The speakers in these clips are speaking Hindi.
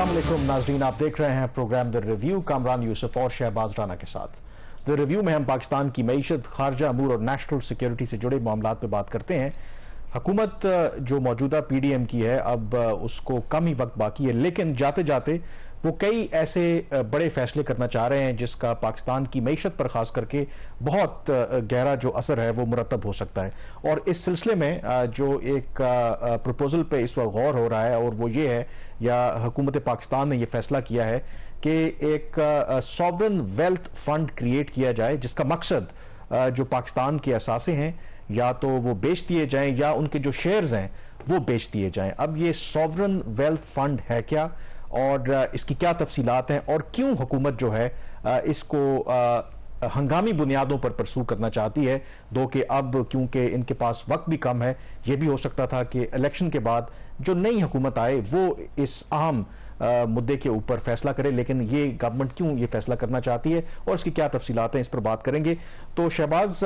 अस्सलाम वालेकुम नाज़रीन, आप देख रहे हैं program the review Kamran Yusuf और शहबाज राना के साथ। द रिव्यू में हम पाकिस्तान की मईशत, खारजा अमूर और नेशनल सिक्योरिटी से जुड़े मामलात पे बात करते हैं। हुकूमत जो मौजूदा PDM की है, अब उसको कम ही वक्त बाकी है, लेकिन जाते जाते वो कई ऐसे बड़े फैसले करना चाह रहे हैं जिसका पाकिस्तान की मईशत पर खास करके बहुत गहरा जो असर है वो मुरतब हो सकता है। और इस सिलसिले में जो एक प्रपोजल पे इस वक्त गौर हो रहा है और वो ये है, या हुकूमत पाकिस्तान ने ये फैसला किया है कि एक सॉवरन वेल्थ फंड क्रिएट किया जाए जिसका मकसद जो पाकिस्तान के असासे हैं या तो वो बेच दिए जाएं या उनके जो शेयर्स हैं वो बेच दिए जाएं। अब ये सॉवरन वेल्थ फंड है क्या और इसकी क्या तफसीलात हैं और क्यों हुकूमत जो है इसको हंगामी बुनियादों पर परसू करना चाहती है, दो कि अब क्योंकि इनके पास वक्त भी कम है, ये भी हो सकता था कि इलेक्शन के बाद जो नई हुकूमत आए वो इस अहम मुद्दे के ऊपर फैसला करे, लेकिन ये गवर्नमेंट क्यों ये फैसला करना चाहती है और इसकी क्या तफसीलात हैं, इस पर बात करेंगे। तो शहबाज,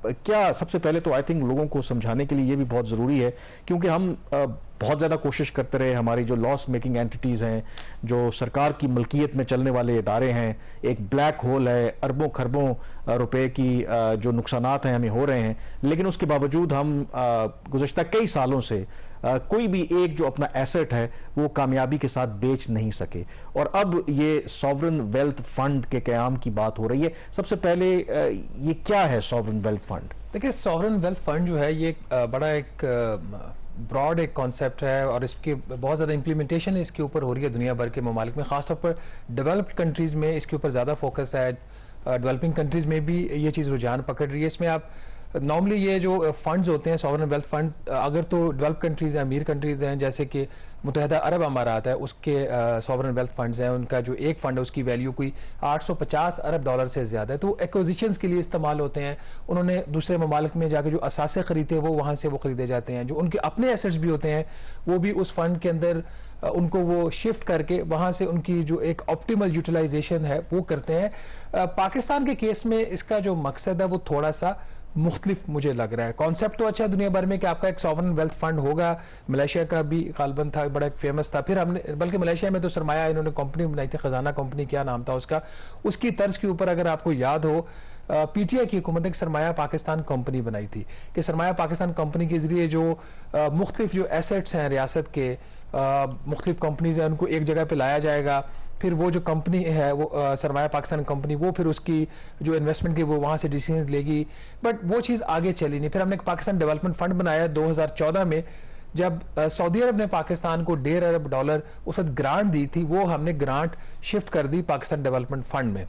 क्या सबसे पहले तो आई थिंक लोगों को समझाने के लिए ये भी बहुत ज़रूरी है क्योंकि हम बहुत ज़्यादा कोशिश करते रहे, हमारी जो लॉस मेकिंग एंटिटीज़ हैं, जो सरकार की मलकियत में चलने वाले इदारे हैं, एक ब्लैक होल है, अरबों खरबों रुपए की जो नुकसानात हैं हमें हो रहे हैं, लेकिन उसके बावजूद हम गुज़श्ता कई सालों से कोई भी एक जो अपना एसेट है वो कामयाबी के साथ बेच नहीं सके और अब ये सॉवरन वेल्थ फंड के क़याम की बात हो रही है। सबसे पहले ये क्या है सॉवरन वेल्थ फंड? देखिए, सॉवरन वेल्थ फंड जो है ये बड़ा एक ब्रॉड एक कॉन्सेप्ट है और इसकी बहुत ज़्यादा इम्प्लीमेंटेशन इसके ऊपर हो रही है दुनिया भर के ममालिक में, ख़ासतौर पर डेवलप्ड कंट्रीज़ में इसके ऊपर ज़्यादा फोकस है। डेवलपिंग कंट्रीज़ में भी ये चीज़ रुझान पकड़ रही है। इसमें आप नॉर्मली ये जो फंड्स होते हैं सॉवरन वेल्थ फंड्स, अगर तो डेवलप कंट्रीज़ हैं, अमीर कंट्रीज़ हैं जैसे कि मुत्तहिदा अरब अमारात है, उसके सॉवरन वेल्थ फंड्स हैं, उनका जो एक फंड है उसकी वैल्यू कोई 850 अरब डॉलर से ज़्यादा है, तो एक्विजिशंस के लिए इस्तेमाल होते हैं। उन्होंने दूसरे ममालिक में जाके जो असासे खरीदे वो वहाँ से वो खरीदे जाते हैं। जो उनके अपने एसेट्स भी होते हैं वो भी उस फंड के अंदर उनको वो शिफ्ट करके वहाँ से उनकी जो एक ऑप्टिमल यूटिलाइजेशन है वो करते हैं। पाकिस्तान के केस में इसका जो मकसद है वो थोड़ा सा मुख्तलिफ मुझे लग रहा है। कॉन्सेप्ट तो अच्छा है दुनिया भर में कि आपका एक सॉवरन वेल्थ फंड होगा, मलेशिया का भी गालबन था, बड़ा एक फेमस था। फिर हमने बल्कि मलेशिया में तो सरमाया इन्होंने कंपनी बनाई थी, खजाना कंपनी क्या नाम था उसका, उसकी तर्ज के ऊपर अगर आपको याद हो PTI की हुकूमत ने एक सरमाया पाकिस्तान कंपनी बनाई थी कि सरमाया पाकिस्तान कंपनी के जरिए जो मुख्तलिफ जो एसेट्स हैं रियासत के, मुख्तलिफ कंपनीज हैं, उनको एक जगह पे लाया जाएगा। फिर वो जो कंपनी है वो सरमाया पाकिस्तान कंपनी वो फिर उसकी जो इन्वेस्टमेंट की वो वहाँ से डिसीजन लेगी, बट वो चीज़ आगे चली नहीं। फिर हमने एक पाकिस्तान डेवलपमेंट फंड बनाया 2014 में, जब सऊदी अरब ने पाकिस्तान को $1.5 अरब उस वक्त ग्रांट दी थी, वो हमने ग्रांट शिफ्ट कर दी पाकिस्तान डेवलपमेंट फंड में।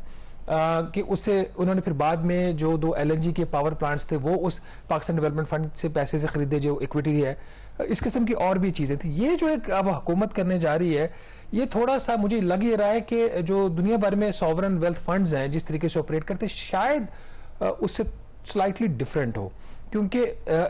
कि उससे उन्होंने फिर बाद में जो 2 LNG के पावर प्लांट्स थे वो उस पाकिस्तान डेवलपमेंट फंड से पैसे से खरीदे, जो इक्विटी है, इस किस्म की और भी चीज़ें थी। ये जो एक अब हुकूमत करने जा रही है, ये थोड़ा सा मुझे लग ये रहा है कि जो दुनिया भर में सॉवरन वेल्थ फंड्स हैं जिस तरीके से ऑपरेट करते हैं शायद उससे स्लाइटली डिफरेंट हो, क्योंकि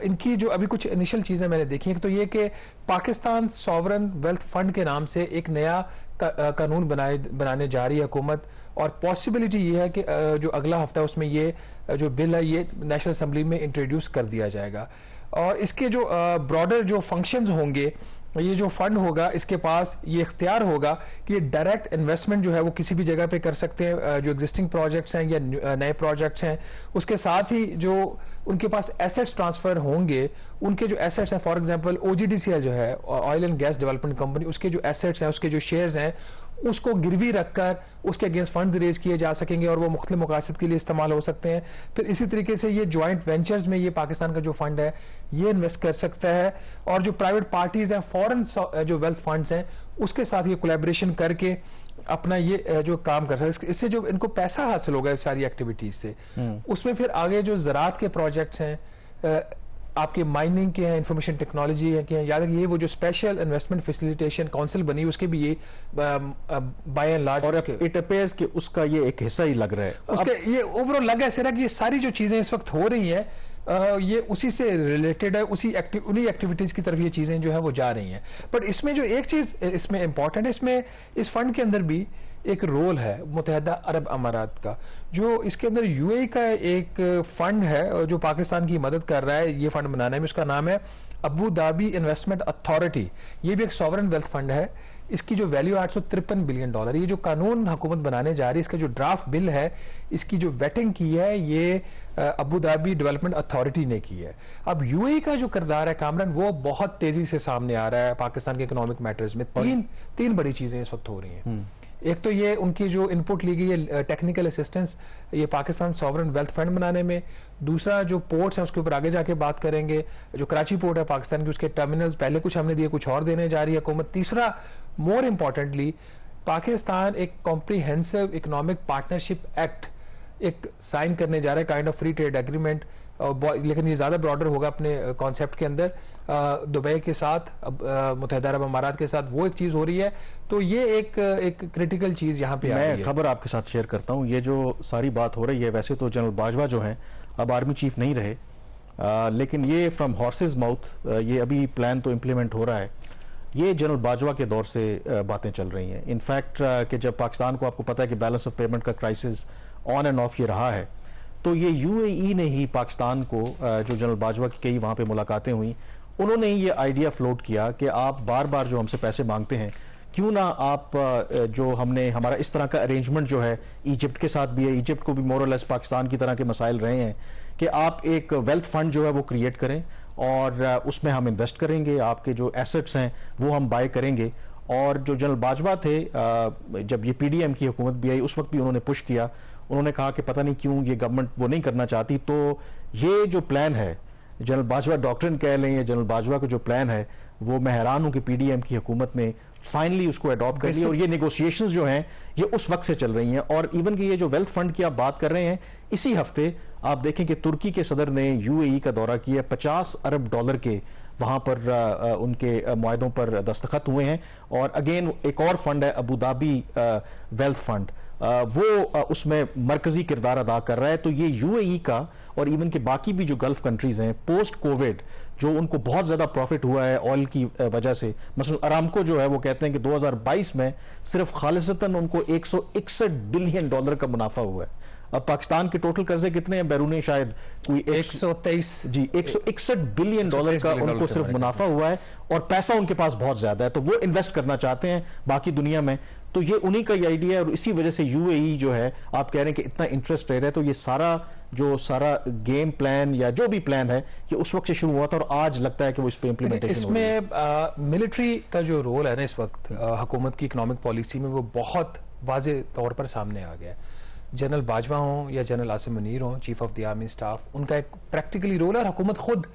इनकी जो अभी कुछ इनिशियल चीज़ें मैंने देखी हैं, तो ये कि पाकिस्तान सॉवरन वेल्थ फंड के नाम से एक नया कानून बनाने जा रही है हुकूमत, और पॉसिबिलिटी ये है कि जो अगला हफ्ता है उसमें ये जो बिल है ये नेशनल असम्बली में इंट्रोड्यूस कर दिया जाएगा। और इसके जो ब्रॉडर जो फंक्शंस होंगे, ये जो फंड होगा इसके पास ये इख्तियार होगा कि ये डायरेक्ट इन्वेस्टमेंट जो है वो किसी भी जगह पे कर सकते हैं, जो एग्जिस्टिंग प्रोजेक्ट्स हैं या नए प्रोजेक्ट्स हैं। उसके साथ ही जो उनके पास एसेट्स ट्रांसफर होंगे, उनके जो एसेट्स हैं, फॉर एग्जांपल OGDCL जो है oil and gas development company, उसके जो एसेट्स हैं, उसके जो शेयर्स हैं, उसको गिरवी रखकर उसके अगेंस्ट फंड्स रेज किए जा सकेंगे और वो मुख्तलिफ मकासद के लिए इस्तेमाल हो सकते हैं। फिर इसी तरीके से ये जॉइंट वेंचर्स में ये पाकिस्तान का जो फंड है ये इन्वेस्ट कर सकता है, और जो प्राइवेट पार्टीज हैं, फॉरेन जो वेल्थ फंड्स हैं, उसके साथ ये कोलैबोरेशन करके अपना ये जो काम कर सकते हैं। इससे जो इनको पैसा हासिल होगा इस सारी एक्टिविटीज से, उसमें फिर आगे जो ज़राअत के प्रोजेक्ट्स हैं, आपके माइनिंग के हैं, इंफॉर्मेशन टेक्नोलॉजी है के हैं, याद रखिए ये वो जो स्पेशल इन्वेस्टमेंट फैसिलिटेशन काउंसिल बनी उसके भी ये बाय एंड लार्ज, और इट अपीयर्स कि उसका ये एक हिस्सा ही लग रहा है उसके, ये ओवरऑल लगा ऐसे रहा कि ये सारी जो चीजें इस वक्त हो रही हैं ये उसी से रिलेटेड है, उन्हीं एक्टिविटीज की तरफ ये चीजें जो है वो जा रही हैं। बट इसमें जो एक चीज इसमें इंपॉर्टेंट है, इसमें इस फंड के अंदर भी एक रोल है मुत्तहिदा अरब अमारात का, जो इसके अंदर UAE का एक फंड है जो पाकिस्तान की मदद कर रहा है ये फंड बनाने में। उसका नाम है अबू धाबी इन्वेस्टमेंट अथॉरिटी, ये भी एक सॉवरन वेल्थ फंड है। इसकी जो वैल्यू 853 बिलियन डॉलर। ये जो कानून हुकूमत बनाने जा रही है, इसका जो ड्राफ्ट बिल है, इसकी जो वेटिंग की है ये अबू धाबी डेवलपमेंट अथॉरिटी ने की है। अब यूएई का जो किरदार है कामरान, वो बहुत तेजी से सामने आ रहा है पाकिस्तान के इकोनॉमिक मैटर्स में। तीन बड़ी चीजें इस वक्त हो रही हैं। एक तो ये उनकी जो इनपुट ली गई है टेक्निकल असिस्टेंस, ये पाकिस्तान सॉवरन वेल्थ फंड बनाने में। दूसरा जो पोर्ट्स हैं उसके ऊपर आगे जाके बात करेंगे। जो कराची पोर्ट है पाकिस्तान की, उसके टर्मिनल्स पहले कुछ हमने दिए, कुछ और देने जा रही है हुकूमत। तीसरा मोर इम्पोर्टेंटली, पाकिस्तान एक कॉम्प्रिहेंसिव इकोनॉमिक पार्टनरशिप एक्ट एक साइन करने जा रहा है, kind of free trade agreement, लेकिन ये ज्यादा ब्रॉडर होगा अपने कॉन्सेप्ट के अंदर। दुबई के साथ, मुत्तहिदा अरब अमारात के साथ वो एक चीज हो रही है। तो ये एक क्रिटिकल चीज यहाँ पे आ रही है। मैं खबर आपके साथ शेयर करता हूँ। ये जो सारी बात हो रही है, वैसे तो जनरल बाजवा जो हैं अब आर्मी चीफ नहीं रहे, लेकिन ये फ्रॉम हॉर्सेज माउथ ये अभी प्लान तो इम्प्लीमेंट हो रहा है। ये जनरल बाजवा के दौर से बातें चल रही हैं। इनफैक्ट कि जब पाकिस्तान को, आपको पता है कि बैलेंस ऑफ पेमेंट का क्राइसिस ऑन एंड ऑफ ये रहा है, तो ये यूएई ने ही पाकिस्तान को, जो जनरल बाजवा की कई वहाँ पे मुलाकातें हुई, उन्होंने ही ये आइडिया फ्लोट किया कि आप बार बार जो हमसे पैसे मांगते हैं, क्यों ना आप जो हमने हमारा इस तरह का अरेंजमेंट जो है इजिप्ट के साथ भी है, इजिप्ट को भी मोर और लेस पाकिस्तान की तरह के मसाइल रहे हैं, कि आप एक वेल्थ फंड जो है वो क्रिएट करें और उसमें हम इन्वेस्ट करेंगे, आपके जो एसेट्स हैं वो हम बाय करेंगे। और जो जनरल बाजवा थे, जब ये पीडीएम की हुकूमत भी आई, उस वक्त भी उन्होंने पुश किया। उन्होंने कहा कि पता नहीं क्यों ये गवर्नमेंट वो नहीं करना चाहती। तो ये जो प्लान है, जनरल बाजवा डॉक्ट्रिन कह लें या जनरल बाजवा का जो प्लान है, वो मैं हैरान हूं कि पीडीएम की हुकूमत ने फाइनली उसको अडॉप्ट कर लिया। और ये नेगोशिएशंस जो हैं ये उस वक्त से चल रही हैं। और इवन कि ये जो वेल्थ फंड की आप बात कर रहे हैं, इसी हफ्ते आप देखें कि तुर्की के सदर ने यूएई का दौरा किया। 50 अरब डॉलर के वहां पर उनके मुआहदों पर दस्तखत हुए हैं। और अगेन एक और फंड है अबू धाबी वेल्थ फंड, वो उसमें मरकजी किरदार अदा कर रहा है। तो ये यूएई का और इवन के बाकी भी जो गल्फ कंट्रीज हैं, पोस्ट कोविड जो उनको बहुत ज्यादा प्रॉफिट हुआ है ऑयल की वजह से, मसलन अरामको जो है वो कहते हैं कि 2022 में सिर्फ खालिसतन उनको 161 बिलियन डॉलर का मुनाफा हुआ है। अब पाकिस्तान के टोटल कर्जे कितने हैं बैरूनी, शायद कोई 123 जी 161 बिलियन डॉलर का उनको सिर्फ मुनाफा हुआ है। और पैसा उनके पास बहुत ज्यादा है, तो वो इन्वेस्ट करना चाहते हैं बाकी दुनिया में। तो ये उन्हीं का ही आइडिया है और इसी वजह से यूएई जो है, आप कह रहे हैं कि इतना इंटरेस्ट ले रहा है। तो ये सारा गेम प्लान या जो भी प्लान है, ये उस वक्त से शुरू हुआ था और आज लगता है कि वो इस पे इम्प्लीमेंटेशन इसमें मिलिट्री का जो रोल है ना इस वक्त हुकूमत की इकोनॉमिक पॉलिसी में, वो बहुत वाज़ेह तौर पर सामने आ गया है। जनरल बाजवा हों या जनरल आसिम मुनीर हों, chief of the army staff, उनका एक प्रैक्टिकली रोल है और हुकूमत खुद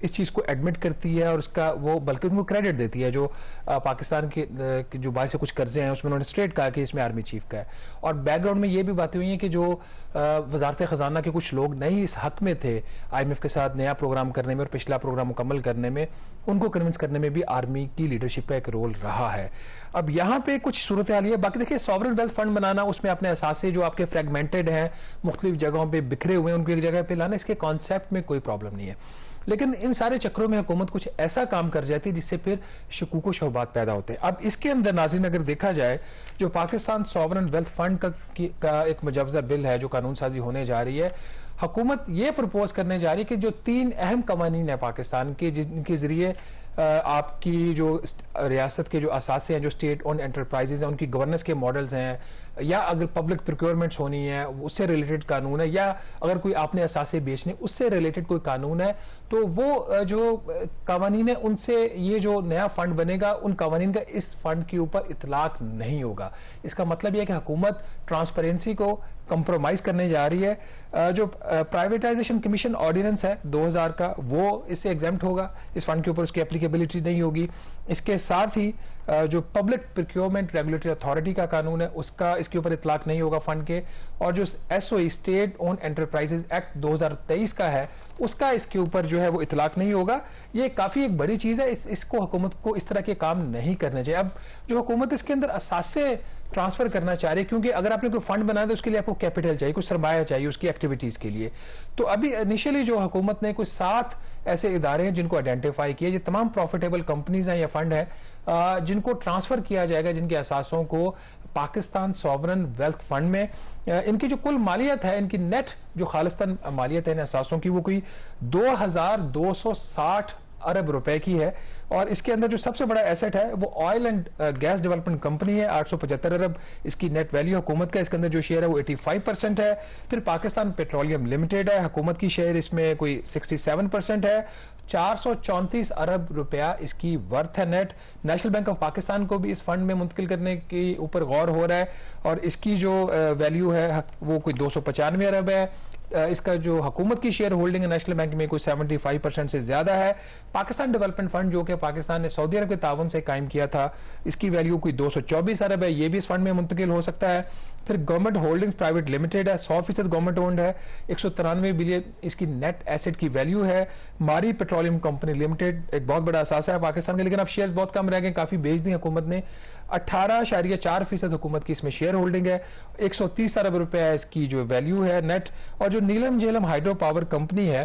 इस चीज़ को एडमिट करती है और उसका वो बल्कि उनको क्रेडिट देती है। जो पाकिस्तान के जो बाहर से कुछ कर्जे हैं उसमें उन्होंने स्ट्रेट कहा कि इसमें आर्मी चीफ का है। और बैकग्राउंड में ये भी बातें हुई हैं कि जो वजारत ख़जाना के कुछ लोग नहीं इस हक में थे IMF के साथ नया प्रोग्राम करने में और पिछला प्रोग्राम मुकम्मल करने में, उनको कन्विंस करने में भी आर्मी की लीडरशिप का एक रोल रहा है। अब यहाँ पे कुछ सूरत हाल है। बाकी देखिए, सॉवरन वेल्थ फंड बनाना, उसमें अपने असासे जो आपके फ्रेगमेंटेड हैं, मुख्तलिफ जगहों पर बिखरे हुए हैं, उनको एक जगह पर लाना, इसके कॉन्सेप्ट में कोई प्रॉब्लम नहीं है। लेकिन इन सारे चक्रों में हुकूमत कुछ ऐसा काम कर जाती है जिससे फिर शकूक व शुबहात पैदा होते हैं। अब इसके अंदर नाज़रीन अगर देखा जाए, जो पाकिस्तान सॉवरन वेल्थ फंड का एक मुजवजा बिल है जो कानून साजी होने जा रही है, हुकूमत ये प्रपोज करने जा रही है कि जो 3 अहम कवानीन है पाकिस्तान के, जिनके जरिए आपकी जो रियासत के जो असासे हैं, जो स्टेट ओन एंटरप्राइजेज हैं, उनकी गवर्नेंस के मॉडल्स हैं, या अगर पब्लिक प्रोक्योरमेंट्स होनी है उससे रिलेटेड कानून है, या अगर कोई आपने असासे बेचने उससे रिलेटेड कोई कानून है, तो वो जो कवानीन है उनसे ये जो नया फंड बनेगा, उन कवानीन का इस फंड के ऊपर इतलाक नहीं होगा। इसका मतलब यह है कि हुकूमत ट्रांसपेरेंसी को कंप्रोमाइज करने जा रही है। जो प्राइवेटाइजेशन कमीशन ऑर्डिनेंस है 2000 का, वो इससे एग्जेम्प्ट होगा, इस फंड के ऊपर उसकी एप्लीकेबिलिटी नहीं होगी। इसके साथ ही जो पब्लिक प्रोक्योरमेंट रेगुलेटरी अथॉरिटी का कानून है, उसका इसके ऊपर इतलाक नहीं होगा फंड के। और जो SOE state own enterprises act 2023 का है, उसका इसके ऊपर जो है वो इतलाक नहीं होगा। ये काफी एक बड़ी चीज है, इसको हुकूमत को इस तरह के काम नहीं करने चाहिए। अब जो हुकूमत इसके अंदर असासे ट्रांसफर करना चाह रही है, क्योंकि अगर आपने कोई फंड बनाया तो उसके लिए आपको कैपिटल चाहिए, कुछ सरमाया चाहिए उसकी एक्टिविटीज के लिए। तो अभी इनिशियली जो हुकूमत ने कुछ 7 ऐसे इदारे हैं जिनको आइडेंटिफाई किया, ये तमाम प्रॉफिटेबल कंपनीज हैं या फंड है जिनको ट्रांसफर किया जाएगा, जिनके असासों को पाकिस्तान सॉवरन वेल्थ फंड में। इनकी जो कुल मालियत है, इनकी नेट जो खालिस्तान मालियत है इन असासों की, वो कोई 2260 अरब रुपए की है और इसके अंदर जो सबसे बड़ा एसेट है वो oil and gas development company है, 875 अरब इसकी नेट वैल्यू हुकूमत का। इसके अंदर जो शेयर है वो 85% है। फिर पाकिस्तान पेट्रोलियम लिमिटेड है, हुकूमत की शेयर इसमें कोई 67% है, 434 अरब रुपया इसकी वर्थ है net. National bank of Pakistan को भी इस फंड में मुंतकिल करने के ऊपर गौर हो रहा है और इसकी जो वैल्यू है वो कोई 295 अरब है। इसका जो हुकूमत की शेयर होल्डिंग है नेशनल बैंक में कोई 75% से ज्यादा है। पाकिस्तान डेवलपमेंट फंड जो कि पाकिस्तान ने सऊदी अरब के ताउन से कायम किया था, इसकी वैल्यू कोई 224 अरब है, ये भी इस फंड में मुंतकिल हो सकता है। फिर गवर्नमेंट होल्डिंग्स प्राइवेट लिमिटेड है, 100% गवर्नमेंट ओन्ड है, 193 बिलियन इसकी नेट एसेट की वैल्यू है। मारी पेट्रोलियम कंपनी लिमिटेड एक बहुत बड़ा असासा है पाकिस्तान के, लेकिन अब शेयर्स बहुत कम रह गए, काफी बेच दी हुकूमत ने। 18.4% हुकूमत की इसमें शेयर होल्डिंग है, 130 अरब रुपया इसकी जो वैल्यू है नेट। और जो नीलम झेलम हाइड्रो पावर कंपनी है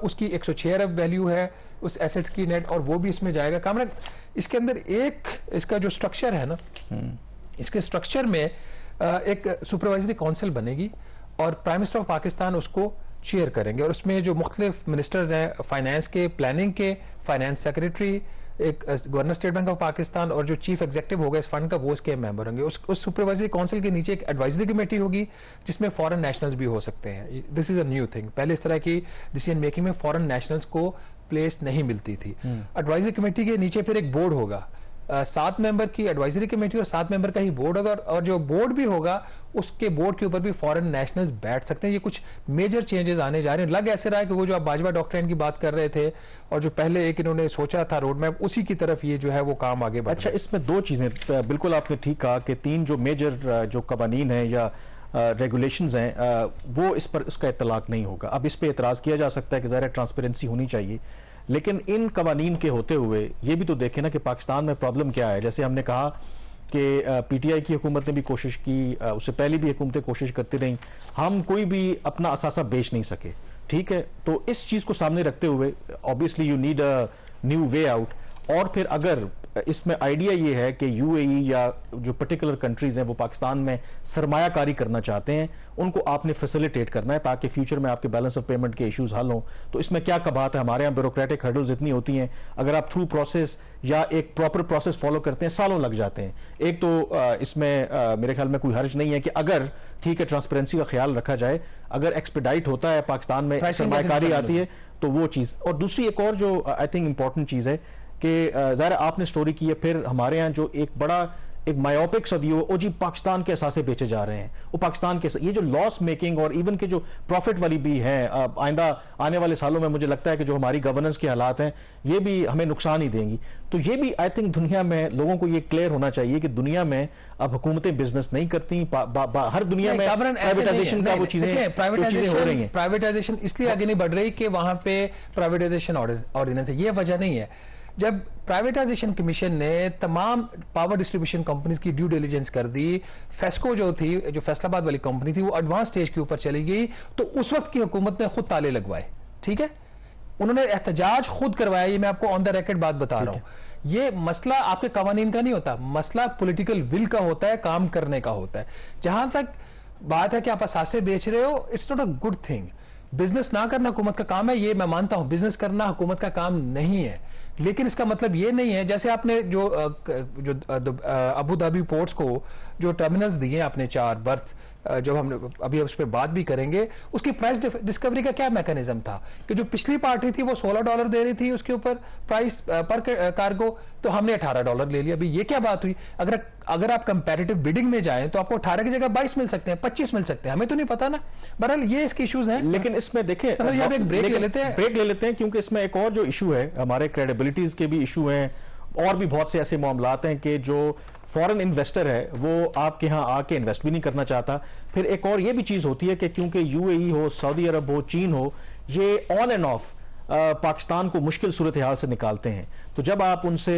उसकी 106 अरब वैल्यू है उस एसेट्स की नेट, और वो भी इसमें जाएगा। कामरान, इसके अंदर एक इसका जो स्ट्रक्चर है ना, इसके स्ट्रक्चर में एक सुपरवाइजरी काउंसिल बनेगी और प्राइम मिनिस्टर ऑफ पाकिस्तान उसको चेयर करेंगे और उसमें जो मुख्तलिफ मिनिस्टर्स हैं, फाइनेंस के, प्लानिंग के, फाइनेंस सेक्रेटरी, एक governor state bank of Pakistan और जो चीफ एग्जीक्यूटिव होगा इस फंड का वो इसके मेंबर होंगे। उस सुपरवाइजरी काउंसिल के नीचे एक एडवाइजरी कमेटी होगी जिसमें फॉरेन नेशनल्स भी हो सकते हैं। This is a new thing, पहले इस तरह की डिसीजन मेकिंग में फॉरेन नेशनल्स को प्लेस नहीं मिलती थी। एडवाइजरी कमेटी के नीचे फिर एक बोर्ड होगा, 7 मेंबर की एडवाइजरी कमेटी और 7 मेंबर का ही बोर्ड होगा, और जो बोर्ड भी होगा उसके बोर्ड के ऊपर भी फॉरेन नेशनल्स बैठ सकते हैं। ये कुछ मेजर चेंजेस आने जा रहे हैं। लग ऐसे रहा है कि वो जो आप बाजवा डॉक्ट्रिन की बात कर रहे थे और जो पहले एक इन्होंने सोचा था रोड मैप, उसी की तरफ ये जो है वो काम आगे बढ़। अच्छा, इसमें दो चीजें, बिल्कुल आपने ठीक कहा कि 3 जो मेजर जो कवानीन है या रेगुलेशंस हैं वो इस पर उसका इतलाक नहीं होगा। अब इस पर एतराज किया जा सकता है कि ज़ाहिर ट्रांसपेरेंसी होनी चाहिए, लेकिन इन कवानीन के होते हुए ये भी तो देखें ना कि पाकिस्तान में प्रॉब्लम क्या है। जैसे हमने कहा कि पीटीआई की हुकूमत ने भी कोशिश की, उससे पहले भी हुकूमतें कोशिश करती रहीं, हम कोई भी अपना असासा बेच नहीं सके, ठीक है। तो इस चीज़ को सामने रखते हुए obviously you need a new way out. और फिर अगर इसमें आइडिया ये है कि यूएई या जो पर्टिकुलर कंट्रीज हैं वो पाकिस्तान में सरमायाकारी करना चाहते हैं, उनको आपने फैसिलिटेट करना है ताकि फ्यूचर में आपके बैलेंस ऑफ पेमेंट के इश्यूज हल हों। तो इसमें क्या कबात है, हमारे यहाँ ब्यूरोक्रेटिक हर्डल्स इतनी होती हैं, अगर आप थ्रू प्रोसेस या एक प्रॉपर प्रोसेस फॉलो करते हैं सालों लग जाते हैं। एक तो इसमें मेरे ख्याल में कोई हर्ज नहीं है कि अगर ठीक है ट्रांसपेरेंसी का ख्याल रखा जाए, अगर एक्सपेडाइट होता है पाकिस्तान में सरमायाकारी आती है तो वो चीज़। और दूसरी एक और जो आई थिंक इंपॉर्टेंट चीज़ है कि ज़ाहिर आपने स्टोरी की है, फिर हमारे यहाँ जो एक बड़ा एक मायोपिक सा व्यू है, जी पाकिस्तान के असासे बेचे जा रहे हैं, वो पाकिस्तान के ये जो लॉस मेकिंग और इवन के जो प्रॉफिट वाली भी है, आइंदा आने वाले सालों में मुझे लगता है कि जो हमारी गवर्नेंस के हालात हैं ये भी हमें नुकसान ही देंगी। तो ये भी आई थिंक दुनिया में लोगों को ये क्लियर होना चाहिए कि दुनिया में अब हुकूमतें बिजनेस नहीं करती, हर दुनिया में प्राइवेटाइजेशन का वो चीजें हो रही हैं। प्राइवेटाइजेशन इसलिए आगे नहीं बढ़ रही कि वहां पे प्राइवेटाइजेशन ऑर्डिनेंस है, ये वजह नहीं है। जब प्राइवेटाइजेशन कमीशन ने तमाम पावर डिस्ट्रीब्यूशन कंपनीज की ड्यू डिलीजेंस कर दी, फेस्को जो थी, जो फैसलाबाद वाली कंपनी थी, वो एडवांस स्टेज के ऊपर चली गई, तो उस वक्त की हुकूमत ने खुद ताले लगवाए, ठीक है, उन्होंने एहतजाज खुद करवाया। ये मैं आपको ऑन द रिकॉर्ड बात बता रहा हूं। ये मसला आपके कवानीन का नहीं होता, मसला पॉलिटिकल विल का होता है, काम करने का होता है। जहां तक बात है कि आप असासे बेच रहे हो, it's not a good thing. Business ना करना हुकूमत का काम है, ये मैं मानता हूं, बिजनेस करना हुकूमत का काम नहीं है, लेकिन इसका मतलब ये नहीं है जैसे आपने जो अबू धाबी पोर्ट्स को जो टर्मिनल्स दिए आपने 4 बर्थ, जब हम अभी उस पर बात भी करेंगे, उसकी प्राइस डिस्कवरी का क्या मैकेनिज्म था कि जो पिछली पार्टी थी वो $16 दे रही थी उसके ऊपर प्राइस पर कार्गो, तो हमने $18 ले लिया। अभी ये क्या बात हुई? अगर आप कंपैरेटिव बिडिंग में जाएं तो आपको 18 की जगह 22 मिल सकते हैं, 25 मिल सकते हैं, हमें तो नहीं पता ना। बहरहाल ये इसके इश्यूज हैं, लेकिन इसमें देखें एक ब्रेक ले लेते हैं क्योंकि इसमें एक और जो इशू है, हमारे क्रेडिबिलिटीज के भी इशू हैं और भी बहुत से ऐसे मामलात हैं कि जो फॉरेन इन्वेस्टर है वो आपके यहाँ आके इन्वेस्ट भी नहीं करना चाहता। फिर एक और ये भी चीज होती है कि क्योंकि यूएई हो, सऊदी अरब हो, चीन हो, ये ऑन एंड ऑफ पाकिस्तान को मुश्किल सूरत हाल से निकालते हैं। तो जब आप उनसे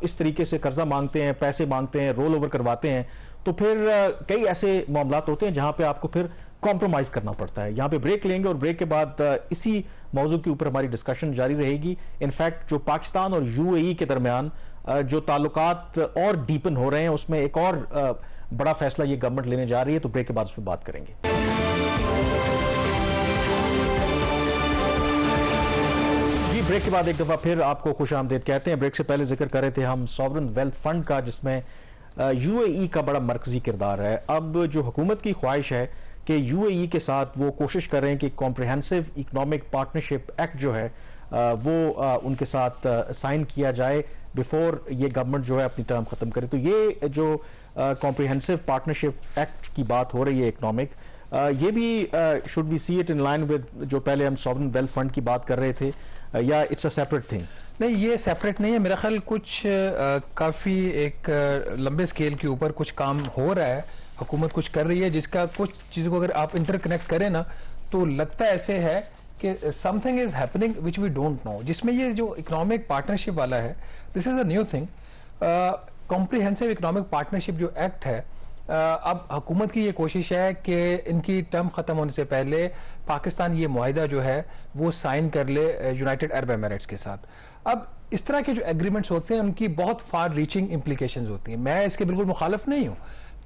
इस तरीके से कर्जा मांगते हैं, पैसे मांगते हैं, रोल ओवर करवाते हैं, तो फिर कई ऐसे मामलात होते हैं जहां पे आपको फिर कॉम्प्रोमाइज करना पड़ता है। यहाँ पे ब्रेक लेंगे और ब्रेक के बाद इसी मौजू के ऊपर हमारी डिस्कशन जारी रहेगी। इनफैक्ट जो पाकिस्तान और यूएई के दरमियान जो ताल्लुकात और डीपन हो रहे हैं, उसमें एक और बड़ा फैसला ये गवर्नमेंट लेने जा रही है, तो ब्रेक के बाद उस पर बात करेंगे। ब्रेक के बाद एक दफा फिर आपको खुश आमदीद कहते हैं। ब्रेक से पहले जिक्र कर रहे थे हम सॉवरेन वेल्थ फंड का, जिसमें यूएई का बड़ा मरकजी किरदार है। अब जो हुकूमत की ख्वाहिश है कि यूएई के साथ वो कोशिश कर रहे हैं कि कॉम्प्रिहेंसिव इकोनॉमिक पार्टनरशिप एक्ट जो है वो उनके साथ साइन किया जाए बिफोर ये गवर्नमेंट जो है अपनी टर्म खत्म करे। तो ये जो कॉम्प्रिहेंसिव पार्टनरशिप एक्ट की बात हो रही है इकोनॉमिक, ये भी should we see it in line with जो पहले हम सॉवरेन वेल्थ फंड की बात कर रहे थे, या इट्स अ सेपरेट थिंग? नहीं, ये सेपरेट नहीं है मेरा ख्याल। कुछ काफ़ी एक लंबे स्केल के ऊपर कुछ काम हो रहा है, हुकूमत कुछ कर रही है, जिसका कुछ चीज़ों को अगर आप इंटरकनेक्ट करें ना तो लगता ऐसे है कि something is happening which we don't know. जिसमें ये जो इकोनॉमिक पार्टनरशिप वाला है, this is a new thing. Comprehensive economic partnership जो एक्ट है, अब हुकूमत की ये कोशिश है कि इनकी टर्म ख़त्म होने से पहले पाकिस्तान ये मुआहिदा जो है वो साइन कर ले यूनाइटेड अरब एमिरेट्स के साथ। अब इस तरह के जो एग्रीमेंट्स होते हैं उनकी बहुत फार रीचिंग इम्प्लीकेशंस होती हैं। मैं इसके बिल्कुल मुखालिफ नहीं हूँ,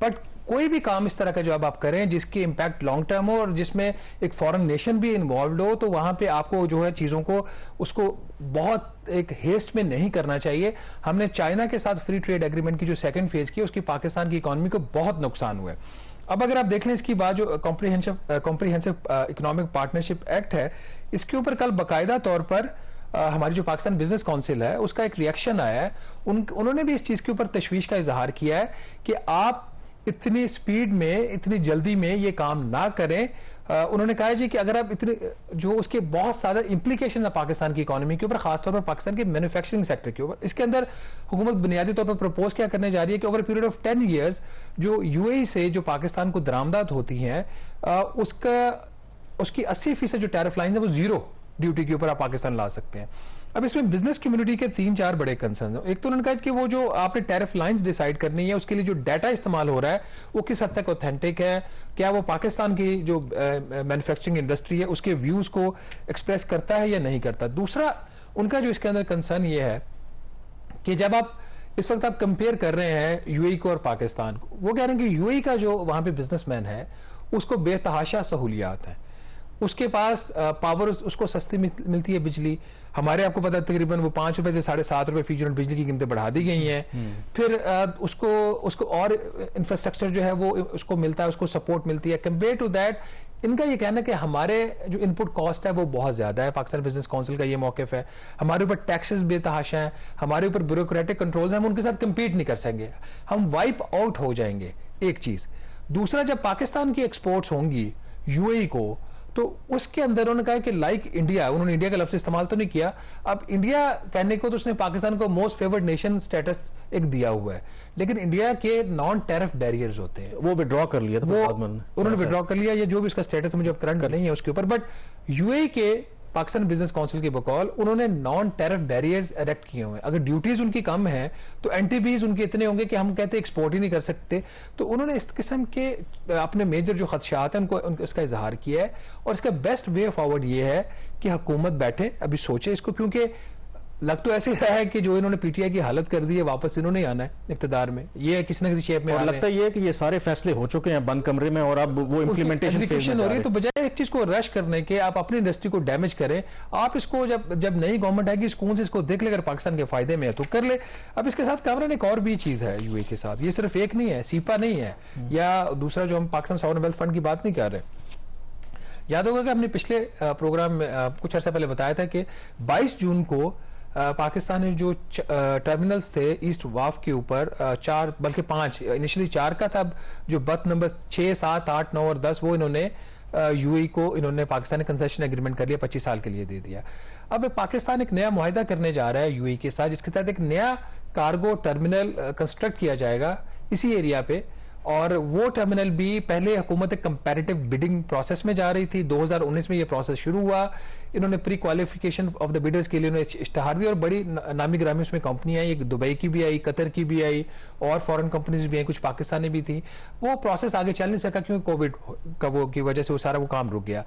बट कोई भी काम इस तरह का जो अब आप करें जिसकी इम्पैक्ट लॉन्ग टर्म हो और जिसमें एक फॉरेन नेशन भी इन्वॉल्व हो, तो वहां पे आपको जो है चीज़ों को उसको बहुत एक हेस्ट में नहीं करना चाहिए। हमने चाइना के साथ फ्री ट्रेड एग्रीमेंट की जो सेकंड फेज की, उसकी पाकिस्तान की इकोनॉमी को बहुत नुकसान हुआ है। अब अगर आप देख लें इसकी बात, जो कॉम्प्रिहेंसिव इकोनॉमिक पार्टनरशिप एक्ट है, इसके ऊपर कल बाकायदा तौर पर हमारी जो पाकिस्तान बिजनेस काउंसिल है उसका एक रिएक्शन आया है। उन्होंने भी इस चीज़ के ऊपर तशवीश का इजहार किया है कि आप इतनी स्पीड में, इतनी जल्दी में ये काम ना करें। उन्होंने कहा जी कि अगर आप इतने जो उसके बहुत सारे इंप्लीकेशन है पाकिस्तान की इकोनॉमी के ऊपर, खासतौर पर पाकिस्तान के मैन्युफैक्चरिंग सेक्टर के ऊपर, इसके अंदर हुकूमत बुनियादी तौर पर प्रपोज क्या करने जा रही है कि ओवर पीरियड ऑफ 10 ईयर्स जो यूएई से जो पाकिस्तान को दरामदात होती हैं उसकी 80% जो टैरिफ लाइन है वो जीरो ड्यूटी के ऊपर आप पाकिस्तान ला सकते हैं। अब इसमें बिजनेस कम्युनिटी के 3-4 बड़े कंसर्न हैं। एक तो उन्होंने कहा कि वो जो आपने टैरिफ लाइंस डिसाइड करनी है उसके लिए जो डाटा इस्तेमाल हो रहा है वो किस हद तक ऑथेंटिक है, क्या वो पाकिस्तान की जो मैन्युफैक्चरिंग इंडस्ट्री है उसके व्यूज को एक्सप्रेस करता है या नहीं करता। दूसरा उनका जो इसके अंदर कंसर्न ये है कि जब आप इस वक्त आप कंपेयर कर रहे हैं यूएई को और पाकिस्तान को, वो कह रहे हैं कि यूएई का जो वहां पे बिजनेसमैन है उसको बेतहाशा सहूलियात हैं, उसके पास पावर, उसको सस्ती मिलती है बिजली। हमारे आपको पता है तकरीबन वो 5 रुपए से 7.5 रुपए फी यूनिट बिजली की कीमतें बढ़ा दी गई हैं। फिर उसको और इंफ्रास्ट्रक्चर जो है वो उसको मिलता है, उसको सपोर्ट मिलती है। कंपेयर टू दैट इनका ये कहना है कि हमारे जो इनपुट कॉस्ट है वो बहुत ज्यादा है। पाकिस्तान बिजनेस काउंसिल का ये मौकिफ है। हमारे ऊपर टैक्सेस बेतहाशा हैं, हमारे ऊपर ब्यूरोक्रेटिक कंट्रोल्स हैं, हम उनके साथ कंपीट नहीं कर सकेंगे, हम वाइप आउट हो जाएंगे, एक चीज। दूसरा, जब पाकिस्तान की एक्सपोर्ट्स होंगी यूएई को, तो उसके अंदर उन्होंने कहा कि लाइक इंडिया, उन्होंने इंडिया का लफ्ज इस्तेमाल तो नहीं किया। अब इंडिया कहने को तो उसने पाकिस्तान को मोस्ट फेवर्ड नेशन स्टेटस एक दिया हुआ है, लेकिन इंडिया के नॉन टैरिफ बैरियर्स होते हैं, वो विड्रॉ कर लिया था, वो उन्होंने विड्रॉ कर लिया, या जो भी उसका स्टेटस मुझे अब करंट नहीं है उसके ऊपर। बट यूएई के पाकिस्तान बिजनेस काउंसिल के बकौल उन्होंने नॉन टैरिफ बैरियर्स इरेक्ट किए हुए हैं। अगर ड्यूटीज उनकी कम है तो एंटीबीज उनके इतने होंगे कि हम कहते एक्सपोर्ट ही नहीं कर सकते। तो उन्होंने इस किस्म के अपने मेजर जो खदशात हैं उनको इसका इजहार किया है। और इसका बेस्ट वे फॉरवर्ड ये है कि हुकूमत बैठे, अभी सोचे इसको, क्योंकि लग तो ऐसे रहा है कि जो इन्होंने पीटीआई की हालत कर दी है वापस इन्होंने आना है इक्तदार में, ये किसी न किसी शेप में। और लगता है कि ये सारे फैसले हो चुके हैं बंद कमरे में और अब वो इम्प्लीमेंटेशन फेज में हो रही है। तो बजाय एक चीज को रश करने के आप अपनी इंडस्ट्री को डैमेज करें, आप इसको जब नई गवर्नमेंट आएगी सुकून से इसको देख लेकर पाकिस्तान के फायदे में है तो कर ले। अब इसके साथ कामरान एक और भी चीज है यूएई के साथ, ये सिर्फ एक नहीं है, सीपा नहीं है, या दूसरा जो हम पाकिस्तान सॉवरेन वेल्थ फंड की बात नहीं कर रहे। याद होगा कि हमने पिछले प्रोग्राम में कुछ अर्सा पहले बताया था कि 22 जून को पाकिस्तान ने जो टर्मिनल्स थे ईस्ट वाफ के ऊपर 4 बल्कि 5, इनिशियली 4 का था, जो बथ नंबर 6, 7, 8, 9 और 10 वो इन्होंने यूएई को इन्होंने पाकिस्तान ने कंसेशन एग्रीमेंट कर लिया, 25 साल के लिए दे दिया। अब पाकिस्तान एक नया मुआहिदा करने जा रहा है यूएई के साथ, जिसके तहत एक नया कार्गो टर्मिनल कंस्ट्रक्ट किया जाएगा इसी एरिया पे। और वो टर्मिनल भी पहले हुकूमत एक कंपैरेटिव बिडिंग प्रोसेस में जा रही थी, 2019 में ये प्रोसेस शुरू हुआ। इन्होंने pre qualification of the bidders के लिए उन्होंने इश्तहार दिया और बड़ी नामी ग्रामी उसमें कंपनियां आई, एक दुबई की भी आई, कतर की भी आई और फॉरेन कंपनीज भी आई, कुछ पाकिस्तानी भी थी। वो प्रोसेस आगे चल नहीं सका क्योंकि कोविड की वजह से वो सारा वो काम रुक गया।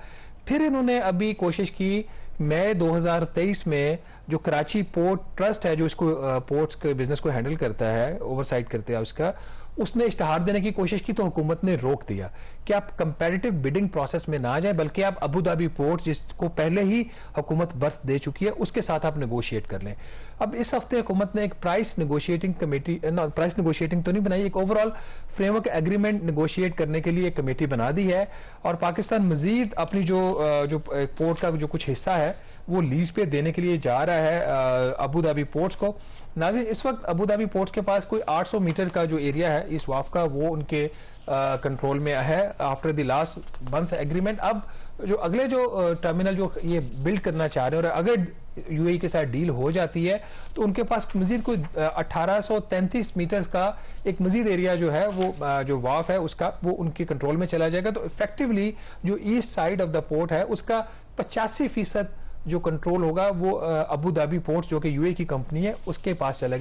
फिर इन्होंने अभी कोशिश की मई 2023 में जो कराची पोर्ट ट्रस्ट है, जो इसको पोर्ट्स के बिजनेस को हैंडल करता है, ओवरसाइट करता है उसका, उसने इश्तहार देने की कोशिश की तो हुकूमत ने रोक दिया कि आप कंपैरेटिव बिडिंग प्रोसेस में ना जाए, बल्कि आप अबू धाबी पोर्ट जिसको पहले ही हुकूमत बर्थ दे चुकी है उसके साथ आप नेगोशिएट कर लें। अब इस हफ्ते हुकूमत ने एक price negotiating committee, price negotiating तो नहीं बनाई, एक ओवरऑल फ्रेमवर्क एग्रीमेंट नेगोशिएट करने के लिए एक कमेटी बना दी है और पाकिस्तान मजीद अपनी जो पोर्ट का जो कुछ हिस्सा है वो लीज पे देने के लिए जा रहा है अबू धाबी पोर्ट्स को। नाज़रीन, इस वक्त अबू धाबी पोर्ट्स के पास कोई 800 मीटर का जो एरिया है इस वाफ का, वो उनके कंट्रोल में है after the last month agreement. अब जो अगले जो टर्मिनल जो ये बिल्ड करना चाह रहे हैं और अगर यूएई के साथ डील हो जाती है तो उनके पास मजीद कोई 1833 मीटर का एक मजीद एरिया जो है वो जो वाफ है उसका वो उनके कंट्रोल में चला जाएगा। तो इफेक्टिवली जो east side of the port है उसका 85% जो कंट्रोल होगा वो अबू धाबी पोर्ट्स जो कि यूएई की कंपनी है उसके पास चला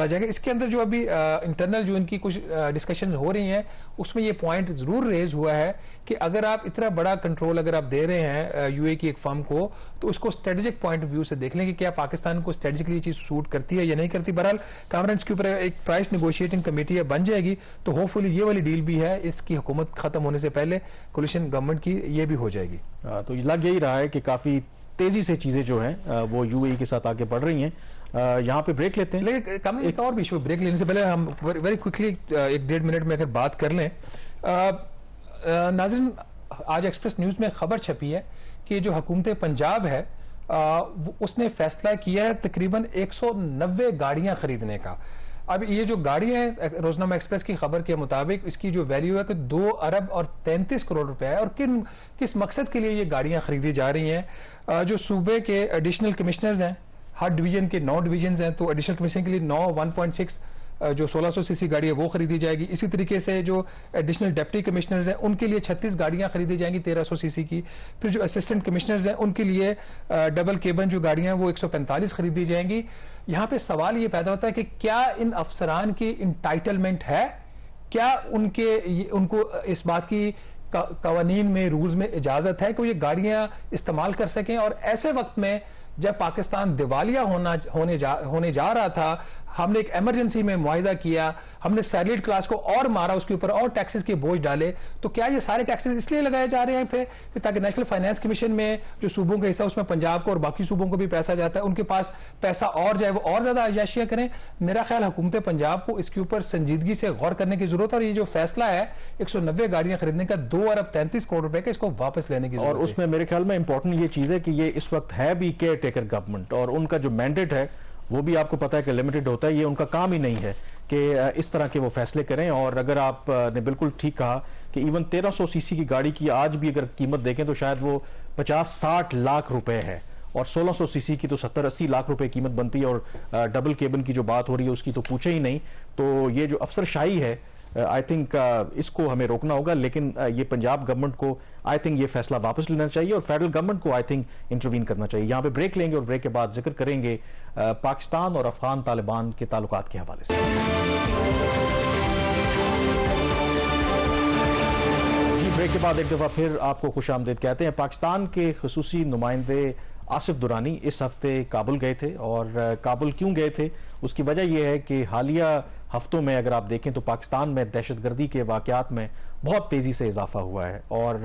जाएगा। इसके अंदर जो अभी इंटरनल जो इनकी कुछ डिस्कशन हो रही हैं उसमें ये पॉइंट जरूर रेज हुआ है कि अगर आप इतना बड़ा कंट्रोल अगर आप दे रहे हैं यूएई की एक फर्म को तो उसको स्ट्रेटेजिक पॉइंट ऑफ व्यू से देख लें कि क्या पाकिस्तान को स्ट्रेटेजिकली चीज सूट करती है या नहीं करती। बहरहाल कामरान इसके ऊपर एक प्राइस नेगोशिएटिंग कमेटी बन जाएगी तो होपफुली ये वाली डील भी है इसकी हुकूमत खत्म होने से पहले कोलिशन गवर्नमेंट की ये भी हो जाएगी। तो लग यही रहा है कि काफी तेजी से चीजें जो हैं वो यूएई के साथ आगे बढ़ रही हैं। यहाँ पे ब्रेक लेते हैं, लेकिन कम एक और भी इशू, ब्रेक लेने से पहले हम वेरी क्विकली 1-1.5 मिनट में अगर बात कर लें। नाज़रीन, आज एक्सप्रेस न्यूज में खबर छपी है कि जो हुकूमत पंजाब है उसने फैसला किया है तकरीबन 190 गाड़ियां खरीदने का। अब ये जो गाड़ी है रोजनामा एक्सप्रेस की खबर के मुताबिक इसकी जो वैल्यू है कि 2 अरब और 33 करोड़ रुपए है। और किस मकसद के लिए ये गाड़ियां खरीदी जा रही हैं? जो सूबे के एडिशनल कमिश्नर्स हैं, हर डिवीजन के 9 डिवीजन हैं, तो एडिशनल कमिश्नर के लिए 9 1.6 जो 1600 सीसी गाड़ी है वो खरीदी जाएगी। इसी तरीके से जो एडिशनल डिप्टी कमिश्नर्स हैं उनके लिए 36 गाड़ियां खरीदी जाएंगी 1300 सीसी की। फिर जो असिस्टेंट कमिश्नर्स हैं उनके लिए डबल केबन जो गाड़ियां वो 145 खरीदी जाएंगी। यहां पे सवाल ये पैदा होता है कि क्या इन अफसरान की इंटाइटलमेंट है, क्या उनको इस बात की कवानीन में रूल्स में इजाजत है कि वो ये गाड़ियां इस्तेमाल कर सकें। और ऐसे वक्त में जब पाकिस्तान दिवालिया होने जा रहा था, हमने एक इमरजेंसी में मुआहिदा किया, हमने सैलरीड क्लास को और मारा, उसके ऊपर और टैक्सेस के बोझ डाले, तो क्या ये सारे टैक्सेस इसलिए लगाए जा रहे हैं फिर ताकि नेशनल फाइनेंस कमीशन में जो सूबों का हिस्सा उसमें पंजाब को और बाकी सूबों को भी पैसा जाता है, उनके पास पैसा और जाए, वो और ज्यादा अयाशियां करें? मेरा ख्याल हुकूमत पंजाब को इसके ऊपर संजीदगी से गौर करने की जरूरत है। और ये जो फैसला है 190 गाड़ियां खरीदने का 2 अरब 33 करोड़ रुपए का, इसको वापस लेने की और उसमें मेरे ख्याल में इंपॉर्टेंट ये चीज है कि ये इस वक्त है भी केयर टेकर गवर्नमेंट और उनका जो मैंडेट है वो भी आपको पता है कि लिमिटेड होता है। ये उनका काम ही नहीं है कि इस तरह के वो फैसले करें। और अगर आप ने बिल्कुल ठीक कहा कि इवन 1300 सीसी की गाड़ी की आज भी अगर कीमत देखें तो शायद वो 50-60 लाख रुपए है और 1600 सीसी की तो 70-80 लाख रुपए कीमत बनती है। और डबल केबन की जो बात हो रही है उसकी तो पूछे ही नहीं। तो ये जो अफसरशाही है आई थिंक इसको हमें रोकना होगा। लेकिन ये पंजाब गवर्नमेंट को आई थिंक ये फैसला वापस लेना चाहिए और फेडरल गवर्नमेंट को आई थिंक इंटरवीन करना चाहिए। यहाँ पे ब्रेक लेंगे और ब्रेक के बाद जिक्र करेंगे पाकिस्तान और अफगान तालिबान के ताल्लुकात के हवाले से। ब्रेक के बाद एक दफा फिर आपको खुशामदीद कहते हैं। पाकिस्तान के खुसूसी नुमाइंदे आसिफ दुरानी इस हफ्ते काबुल गए थे और काबुल क्यों गए थे उसकी वजह यह है कि हालिया हफ्तों में अगर आप देखें तो पाकिस्तान में दहशतगर्दी के वाकयात में बहुत तेजी से इजाफा हुआ है। और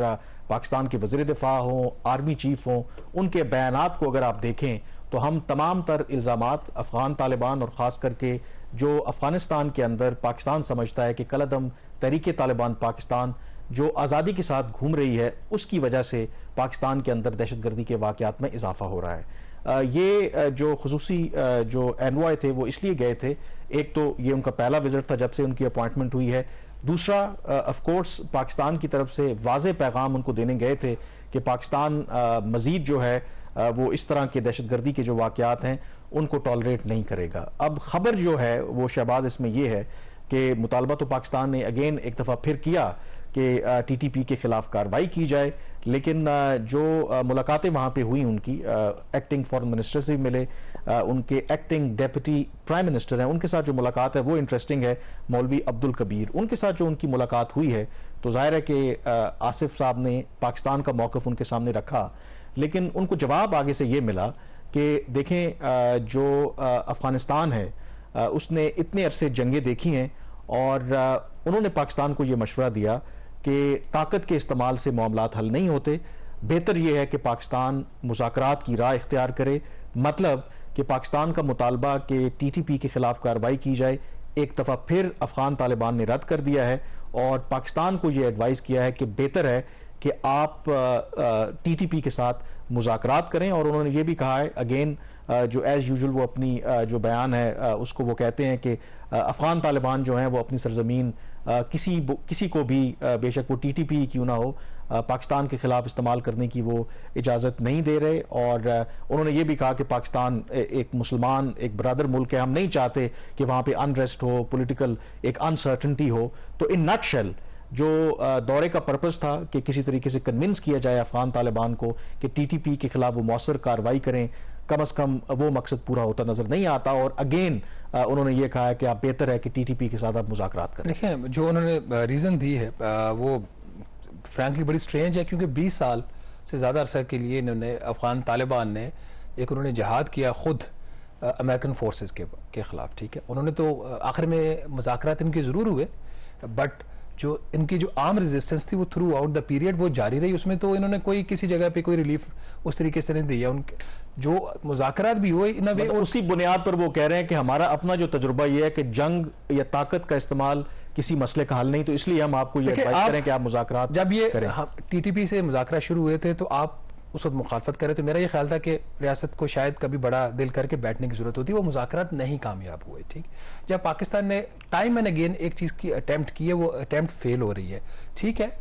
पाकिस्तान के वज़ीर दिफा हों, आर्मी चीफ हों, उनके बयानात को अगर आप देखें तो हम तमाम तर इल्ज़ामात अफगान तालिबान और ख़ास करके जो अफगानिस्तान के अंदर पाकिस्तान समझता है कि कलअदम तहरीक तालिबान पाकिस्तान जो आज़ादी के साथ घूम रही है उसकी वजह से पाकिस्तान के अंदर दहशतगर्दी के वाकयात में इजाफा हो रहा है। ये जो खुसूसी जो एनवॉय थे वो इसलिए गए थे, एक तो ये उनका पहला विजिट था जब से उनकी अपॉइंटमेंट हुई है। दूसरा ऑफ कोर्स पाकिस्तान की तरफ से वाज़े पैगाम उनको देने गए थे कि पाकिस्तान मजीद जो है वो इस तरह के दहशतगर्दी के जो वाकयात हैं उनको टॉलरेट नहीं करेगा। अब खबर जो है वो शहबाज इसमें ये है कि मुतालबा तो पाकिस्तान ने अगेन एक दफ़ा फिर किया कि टीटीपी के खिलाफ कार्रवाई की जाए, लेकिन जो मुलाकातें वहाँ पे हुई उनकी एक्टिंग फॉरेन मिनिस्टर से मिले, उनके एक्टिंग डेप्यूटी प्राइम मिनिस्टर हैं उनके साथ जो मुलाकात है वो इंटरेस्टिंग है, मौलवी अब्दुल कबीर, उनके साथ जो उनकी मुलाकात हुई है तो जाहिर है कि आसिफ साहब ने पाकिस्तान का मौक़िफ़ उनके सामने रखा। लेकिन उनको जवाब आगे से ये मिला कि देखें जो अफगानिस्तान है उसने इतने अरसे जंगें देखी हैं और उन्होंने पाकिस्तान को ये मशवरा दिया कि ताकत के इस्तेमाल से मामलात हल नहीं होते, बेहतर ये है कि पाकिस्तान मुज़ाकरात की राह इख्तियार करे, मतलब कि पाकिस्तान का मुतालबा कि टीटीपी के खिलाफ कार्रवाई की जाए एक दफ़ा फिर अफगान तालिबान ने रद्द कर दिया है और पाकिस्तान को ये एडवाइस किया है कि बेहतर है कि आप टीटीपी के साथ मुज़ाकरात करें। और उन्होंने ये भी कहा है अगेन जो एज़ यूजुअल वो अपनी जो बयान है उसको वो कहते हैं कि अफगान तालिबान जो हैं वो अपनी सरजमीन किसी को भी बेशक वो टीटीपी क्यों ना हो पाकिस्तान के खिलाफ इस्तेमाल करने की वो इजाज़त नहीं दे रहे। और उन्होंने ये भी कहा कि पाकिस्तान एक मुसलमान एक ब्रदर मुल्क है, हम नहीं चाहते कि वहाँ पे अनरेस्ट हो, पॉलिटिकल एक अनसर्टनिटी हो। तो इन नटशेल जो दौरे का पर्पस था कि किसी तरीके से कन्विंस किया जाए अफगान तालिबान को कि टीटीपी के खिलाफ वो मौसर कार्रवाई करें, कम अज़ कम वो मकसद पूरा होता नजर नहीं आता। और अगेन उन्होंने ये कहा है कि आप बेहतर है कि टीटीपी के साथ आप मुज़ाकरात करें। देखें जो उन्होंने रीज़न दी है वो फ्रैंकली बड़ी स्ट्रेंज है, क्योंकि 20 साल से ज़्यादा अरसा के लिए इन्होंने अफगान तालिबान ने एक उन्होंने जहाद किया खुद अमेरिकन फोर्सेस के खिलाफ, ठीक है। उन्होंने तो आखिर में मुज़ाकरात इनके ज़रूर हुए, बट जो इनकी जो आर्म रेजिस्टेंस थी वो थ्रू आउट द पीरियड वो जारी रही, उसमें तो इन्होंने कोई किसी जगह पे कोई रिलीफ उस तरीके से नहीं दिया। उनके जो मुज़ाकरात भी हुए इन वे उसी बुनियाद पर वो कह रहे हैं कि हमारा अपना जो तजुर्बा ये है कि जंग या ताकत का इस्तेमाल किसी मसले का हल नहीं, तो इसलिए हम आपको ये एडवाइस करें कि आप मुज़ाकरात जब ये टीटीपी से मुज़ाकरा शुरू हुए थे तो आप उस वक्त मुखालफत करे, तो मेरा ये ख्याल था कि रियासत को शायद कभी बड़ा दिल करके बैठने की जरूरत होती है, वो मुज़ाकरात नहीं कामयाब हुए, ठीक। जब पाकिस्तान ने टाइम एंड अगेन एक चीज़ की अटेम्प्ट की है वो अटेम्प्ट फेल हो रही है, ठीक है।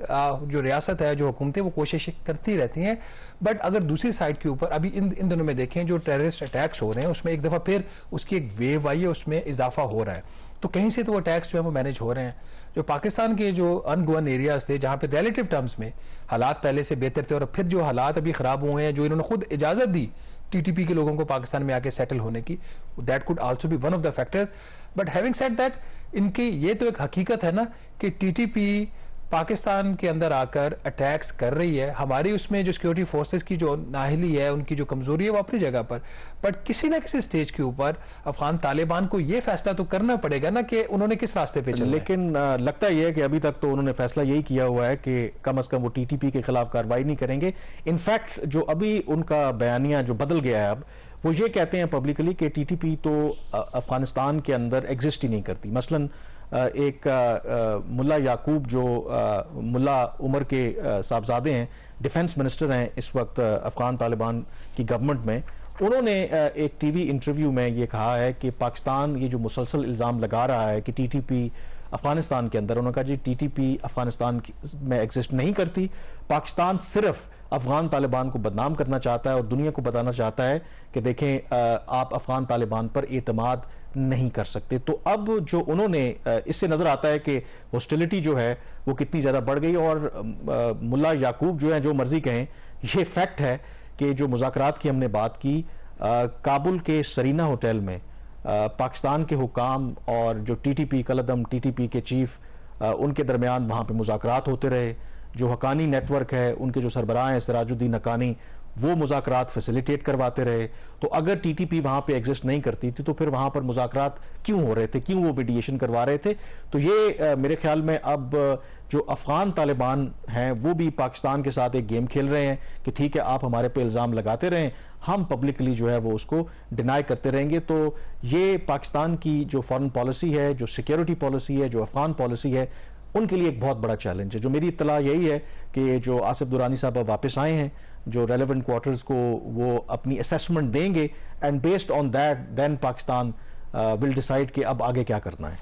जो रियासत है जो हुकूमतें वो कोशिश करती रहती हैं, बट अगर दूसरी साइड के ऊपर अभी इन दिनों में देखें जो टेररिस्ट अटैक्स हो रहे हैं उसमें एक दफ़ा फिर उसकी एक वेव आई है, उसमें इजाफा हो रहा है। तो कहीं से तो वो टैक्स जो है वो मैनेज हो रहे हैं। जो पाकिस्तान के जो अनगवन एरियाज थे जहाँ पे रिलेटिव टर्म्स में हालात पहले से बेहतर थे और फिर जो हालात अभी खराब हुए हैं, जो इन्होंने खुद इजाज़त दी टीटीपी के लोगों को पाकिस्तान में आके सेटल होने की, that could also be one of the factors. But having said that, इनकी ये तो एक हकीकत है ना कि टीटीपी पाकिस्तान के अंदर आकर अटैक्स कर रही है, हमारी उसमें जो सिक्योरिटी फोर्सेस की जो नाहिली है, उनकी जो कमजोरी है वो अपनी जगह पर, बट किसी ना किसी स्टेज के ऊपर अफगान तालिबान को ये फैसला तो करना पड़ेगा ना कि उन्होंने किस रास्ते पे चलना है। लेकिन लगता यह है कि अभी तक तो उन्होंने फैसला यही किया हुआ है कि कम अज कम वो टीटीपी के खिलाफ कार्रवाई नहीं करेंगे। इनफैक्ट जो अभी उनका बयानिया जो बदल गया है अब, वो ये कहते हैं पब्लिकली कि टीटीपी तो अफगानिस्तान के अंदर एग्जिस्ट ही नहीं करती। मसलन एक मुल्ला याकूब जो मुल्ला उमर के साहबजादे हैं, डिफेंस मिनिस्टर हैं इस वक्त अफगान तालिबान की गवर्नमेंट में, उन्होंने एक टीवी इंटरव्यू में ये कहा है कि पाकिस्तान ये जो मुसलसल इल्ज़ाम लगा रहा है कि टीटीपी अफगानिस्तान के अंदर, उन्होंने कहा जी टीटीपी अफगानिस्तान में एग्जिस्ट नहीं करती, पाकिस्तान सिर्फ अफगान तालिबान को बदनाम करना चाहता है और दुनिया को बताना चाहता है कि देखें आप अफगान तालिबान पर एतमाद नहीं कर सकते। तो अब जो उन्होंने इससे नजर आता है कि हॉस्टिलिटी जो है वो कितनी ज्यादा बढ़ गई। और मुल्ला याकूब जो है जो मर्जी कहें, ये फैक्ट है कि जो मुज़ाकरात की हमने बात की, काबुल के सरीना होटल में पाकिस्तान के हुकाम और जो टीटीपी कलदम टीटीपी के चीफ उनके दरमियान वहां पे मुज़ाकरात होते रहे। जो हकानी नेटवर्क है उनके जो सरबराह हैं सिराजुद्दीन हकानी, वो मुज़ाकरात फैसिलिटेट करवाते रहे। तो अगर टीटीपी वहां पे एग्जिस्ट नहीं करती थी तो फिर वहां पर मुज़ाकरात क्यों हो रहे थे, क्यों वो मीडिएशन करवा रहे थे। तो ये मेरे ख्याल में अब जो अफगान तालिबान हैं वो भी पाकिस्तान के साथ एक गेम खेल रहे हैं कि ठीक है आप हमारे पे इल्ज़ाम लगाते रहें, हम पब्लिकली जो है वो उसको डिनाई करते रहेंगे। तो ये पाकिस्तान की जो फॉरेन पॉलिसी है, जो सिक्योरिटी पॉलिसी है, जो अफगान पॉलिसी है, उनके लिए एक बहुत बड़ा चैलेंज है। जो मेरी इत्तला यही है कि जो आसिफ दुरानी साहब वापस आए हैं, जो रेलेवेंट क्वार्टर्स को वो अपनी असेसमेंट देंगे and based on that then Pakistan will decide कि अब आगे क्या करना है।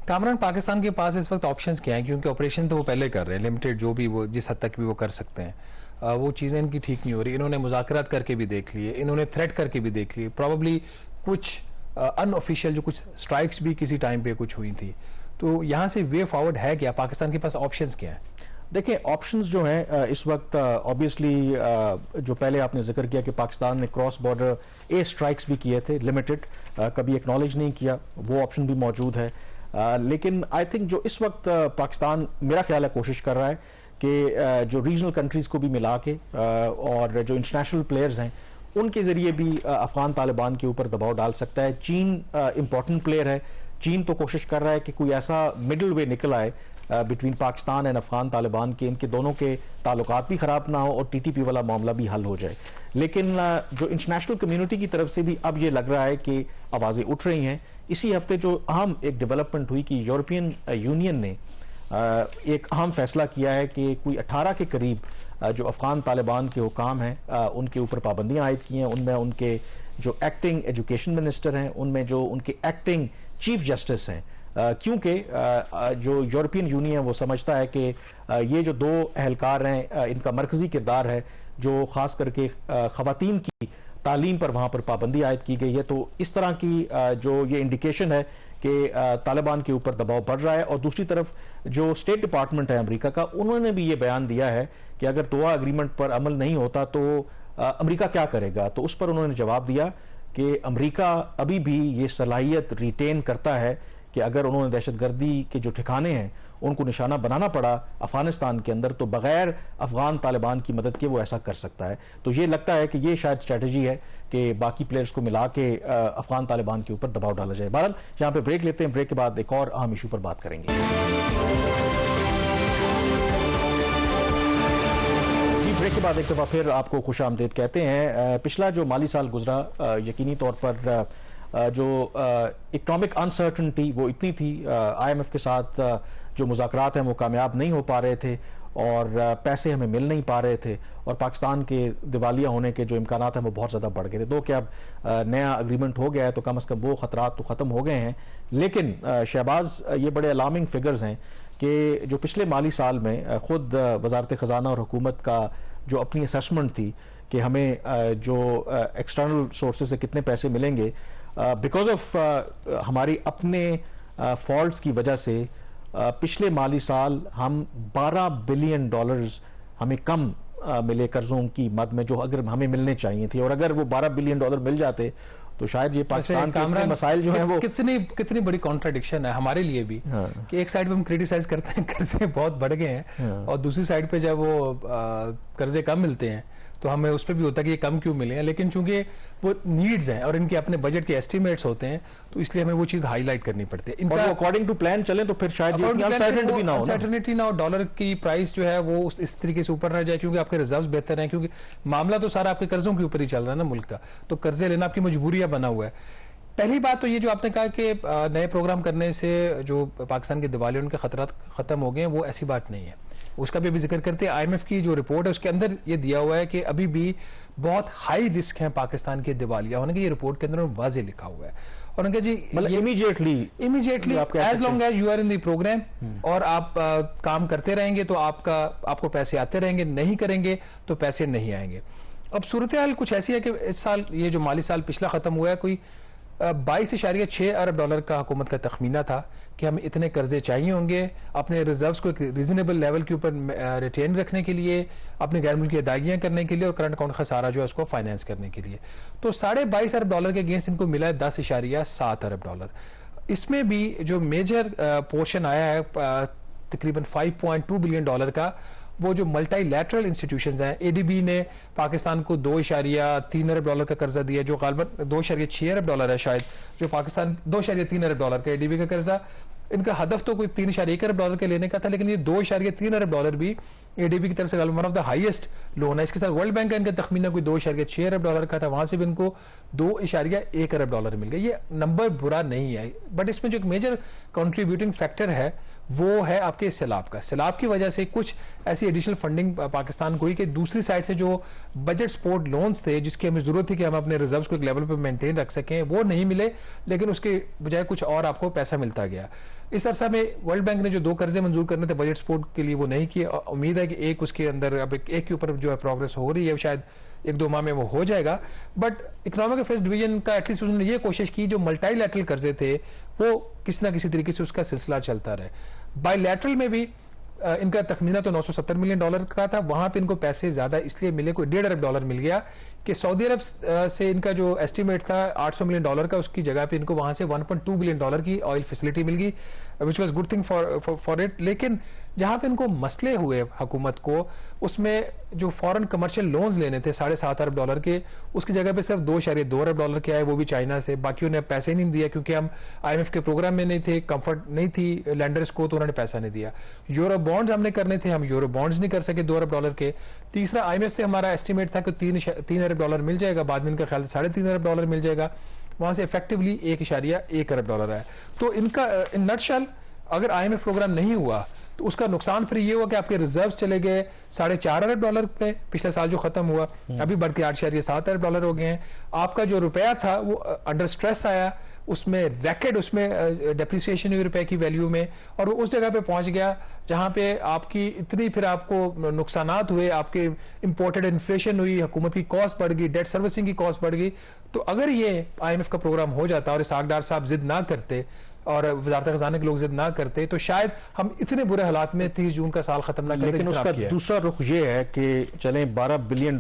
कामरान, पाकिस्तान के पास इस वक्त ऑप्शंस क्या हैं, क्योंकि ऑपरेशन तो वो पहले कर रहे हैं लिमिटेड, जो भी वो जिस हद तक भी वो कर सकते हैं, वो चीज़ें इनकी ठीक नहीं हो रही। इन्होंने मुज़ाकरात करके भी देख लिए, इन्होंने थ्रेट करके भी देख लिए, प्रॉबली कुछ अनऑफिशियल जो कुछ स्ट्राइक्स भी किसी टाइम पे कुछ हुई थी। तो यहाँ से वे फॉरवर्ड है क्या, पाकिस्तान के पास ऑप्शंस क्या है? देखिए ऑप्शंस जो हैं इस वक्त ऑब्वियसली जो पहले आपने जिक्र किया कि पाकिस्तान ने क्रॉस बॉर्डर एयर स्ट्राइक्स भी किए थे लिमिटेड, कभी एक्नॉलेज नहीं किया, वो ऑप्शन भी मौजूद है। लेकिन आई थिंक जो इस वक्त पाकिस्तान मेरा ख्याल है कोशिश कर रहा है कि जो रीजनल कंट्रीज को भी मिला के और जो इंटरनेशनल प्लेयर्स हैं उनके जरिए भी अफगान तालिबान के ऊपर दबाव डाल सकता है। चीन इंपॉर्टेंट प्लेयर है, चीन तो कोशिश कर रहा है कि कोई ऐसा मिडिल वे निकल आए बिटवीन पाकिस्तान एंड अफगान तालिबान के, इनके दोनों के ताल्लुकात भी खराब ना हो और टीटीपी वाला मामला भी हल हो जाए। लेकिन जो इंटरनेशनल कम्युनिटी की तरफ से भी अब ये लग रहा है कि आवाज़ें उठ रही हैं। इसी हफ्ते जो अहम एक डेवलपमेंट हुई कि यूरोपियन यूनियन ने एक अहम फैसला किया है कि कोई 18 के करीब जो अफगान तालिबान के हुकाम हैं उनके ऊपर पाबंदियां आयद की हैं। उनमें उनके जो एक्टिंग एजुकेशन मिनिस्टर हैं, उनमें जो उनके एक्टिंग चीफ जस्टिस हैं, क्योंकि जो यूरोपियन यूनियन वो समझता है कि ये जो दो अहलकार हैं इनका मरकजी किरदार है, जो खास करके खवातीन की तालीम पर वहाँ पर पाबंदी आयद की गई है। तो इस तरह की जो ये इंडिकेशन है कि तालिबान के ऊपर दबाव बढ़ रहा है। और दूसरी तरफ जो स्टेट डिपार्टमेंट है अमेरिका का, उन्होंने भी ये बयान दिया है कि अगर दोहा एग्रीमेंट पर अमल नहीं होता तो अमेरिका क्या करेगा। तो उस पर उन्होंने जवाब दिया कि अमेरिका अभी भी ये सलाहियत रिटेन करता है कि अगर उन्होंने दहशतगर्दी के जो ठिकाने हैं उनको निशाना बनाना पड़ा अफगानिस्तान के अंदर तो बगैर अफगान तालिबान की मदद के वो ऐसा कर सकता है। तो ये लगता है कि ये शायद स्ट्रेटजी है कि बाकी प्लेयर्स को मिला के अफगान तालिबान के ऊपर दबाव डाला जाए। बहरहाल यहाँ पे ब्रेक लेते हैं, ब्रेक के बाद एक और अहम इशू पर बात करेंगे। ब्रेक के बाद एक दफा फिर आपको खुश आमदीद कहते हैं। पिछला जो माली साल गुजरा यकीनी तौर पर जो इकोनॉमिक अनसर्टनिटी वो इतनी थी, IMF के साथ जो मुज़ाकरात हैं वो कामयाब नहीं हो पा रहे थे और पैसे हमें मिल नहीं पा रहे थे और पाकिस्तान के दिवालिया होने के जो इम्कानात हैं वो बहुत ज़्यादा बढ़ गए थे। दो कि अब नया अग्रीमेंट हो गया है तो कम से कम वो ख़तरात तो ख़त्म हो गए हैं। लेकिन शहबाज ये बड़े अलार्मिंग फिगर्स हैं कि जो पिछले माली साल में ख़ुद वज़ारत ख़जाना और हुकूमत का जो अपनी असेसमेंट थी कि हमें जो एक्सटर्नल सोर्सेज से कितने पैसे मिलेंगे, बिकॉज ऑफ हमारी अपने फॉल्ट्स की वजह से पिछले माली साल हम $12 बिलियन हमें कम मिले कर्जों की मद में जो अगर हमें मिलने चाहिए थे। और अगर वो $12 बिलियन मिल जाते तो शायद ये पाकिस्तान के अपने मसाइल जो हैं वो कितनी बड़ी कॉन्ट्रडिक्शन है हमारे लिए भी। कि एक साइड पे हम क्रिटिसाइज करते हैं कर्जे बहुत बढ़ गए हैं और दूसरी साइड पे जब वो कर्जे कम मिलते हैं तो हमें उस पर भी होता है कि ये कम क्यों मिले हैं। लेकिन चूंकि वो नीड्स हैं और इनके अपने बजट के एस्टिमेट्स होते हैं तो इसलिए हमें वो चीज हाईलाइट करनी पड़ती है। इनका अकॉर्डिंग टू प्लान चले तो फिर शायद अनसर्टेनिटी ना हो, डॉलर की प्राइस जो है वो इस तरीके से ऊपर रह जाए क्योंकि आपके रिजर्व्स बेहतर हैं, क्योंकि मामला तो सारा आपके कर्जों के ऊपर ही चल रहा है ना मुल्क का, तो कर्जे लेना आपकी मजबूरियां बना हुआ है। पहली बात तो ये जो आपने कहा कि नए प्रोग्राम करने से जो पाकिस्तान के दिवालिया उनके खतरात खत्म हो गए हैं, वो ऐसी बात नहीं है। उसका भी अभी जिक्र करते हैं। IMF की जो रिपोर्ट है उसके अंदर ये दिया हुआ है कि अभी भी बहुत हाई रिस्क है पाकिस्तान के दिवालिया होने की, ये रिपोर्ट के अंदर वाज़ेह लिखा हुआ है। और उनका जी मतलब immediately as long as you are in the program और आप काम करते रहेंगे तो आपको पैसे आते रहेंगे, नहीं करेंगे तो पैसे नहीं आएंगे। अब सूरत हाल कुछ ऐसी है कि इस साल ये जो माली साल पिछला खत्म हुआ है, कोई $22.6 अरब का हुकूमत का तखमीना था कि हमें इतने कर्जे चाहिए होंगे अपने रिजर्व्स को एक रीजनेबल लेवल के ऊपर रिटेन रखने के लिए, अपने गैर मुल्की अदायगियां करने के लिए और करंट अकाउंट खसारा जो है उसको फाइनेंस करने के लिए। तो $22.5 अरब के अगेंस्ट इनको मिला है $10.7 अरब। इसमें भी जो मेजर पोर्शन आया है तकरीबन $5.2 बिलियन का, वो जो मल्टीलैटरल इंस्टीट्यूशंस हैं, ADB ने पाकिस्तान को $2.3 अरब का कर्जा दिया, जो गालबन $2.6 अरब है शायद, जो पाकिस्तान $2.3 अरब का ADB का कर्जा। इनका हदफ तो कोई $3.1 अरब के लेने का था, लेकिन ये $2.3 अरब भी ADB की तरफ से one of the highest loan है। इसके साथ वर्ल्ड बैंक का इनका तखमीना कोई $2.6 अरब का था, वहां से भी इनको $2.1 अरब मिल गए। ये नंबर बुरा नहीं है, बट इसमें जो एक मेजर कंट्रीब्यूटिंग फैक्टर है वो है आपके सैलाब का। सैलाब की वजह से कुछ ऐसी एडिशनल फंडिंग पाकिस्तान को हुई कि दूसरी साइड से जो बजट सपोर्ट लोन्स थे जिसकी हमें जरूरत थी कि हम अपने रिजर्व्स को एक लेवल पर मेंटेन रख सकें, वो नहीं मिले, लेकिन उसके बजाय कुछ और आपको पैसा मिलता गया। इस अरसा में वर्ल्ड बैंक ने जो 2 कर्जे मंजूर करने थे बजट सपोर्ट के लिए वो नहीं किए। उम्मीद है कि एक उसके अंदर अब एक के ऊपर जो है प्रोग्रेस हो रही है, शायद 1-2 माह में वो हो जाएगा। बट इकोनॉमिक अफेयर्स डिवीजन का एटलीस्ट उन्होंने ये कोशिश की जो मल्टीलैटरल कर्जे थे वो किसी ना किसी तरीके से उसका सिलसिला चलता रहे। बायलैटरल में भी इनका तखमीना तो $970 मिलियन का था, वहां पे इनको पैसे ज्यादा इसलिए मिले, कोई $1.5 अरब मिल गया कि सऊदी अरब से इनका जो एस्टिमेट था $800 मिलियन का, उसकी जगह पे इनको वहां से $1.2 बिलियन की ऑयल फैसिलिटी मिल गई, which was good thing for it. लेकिन जहां पे इनको मसले हुए हुकूमत को, उसमें जो फॉरेन कमर्शियल लोन्स लेने थे $7.5 अरब के, उसकी जगह पे सिर्फ $2.2 अरब के आए, वो भी चाइना से। बाकियों ने पैसे नहीं दिया क्योंकि हम IMF के प्रोग्राम में नहीं थे, कंफर्ट नहीं थी लैंडर्स को, तो उन्होंने पैसा नहीं दिया। यूरो बॉन्ड्स हमने करने थे, हम यूरो बॉन्ड्स नहीं कर सके $2 अरब के। तीसरा, IMF से हमारा एस्टिमेट था कि $3 अरब मिल जाएगा, बाद में इनका ख्याल $3.5 अरब मिल जाएगा, वहां से इफेक्टिवली $1.1 अरब है। तो इनका इन नटशल अगर IMF प्रोग्राम नहीं हुआ तो उसका नुकसान फिर ये हुआ कि आपके रिजर्व्स चले गए $4.5 अरब पे, पिछले साल जो खत्म हुआ, अभी बढ़ के $8.7 अरब हो गए हैं। आपका जो रुपया था वो अंडर स्ट्रेस आया, उसमें रैकेट, उसमें डेप्रिसिएशन हुई रुपए की वैल्यू में, और वो उस जगह पे पहुंच गया जहां पे आपकी इतनी फिर आपको नुकसानात हुए, आपके इंपोर्टेड इन्फ्लेशन हुई, हुकूमत की कॉस्ट बढ़ गई, डेट सर्विसिंग की कॉस्ट बढ़ गई। तो अगर ये IMF का प्रोग्राम हो जाता और इसाक डार साहब जिद ना करते और वजारत खजाना के लोग जिद ना करते, तो शायद हम इतने बुरे हालात में 30 जून का साल खत्म ना करते। लेकिन उसका दूसरा रुख ये है कि चलें $12 बिलियन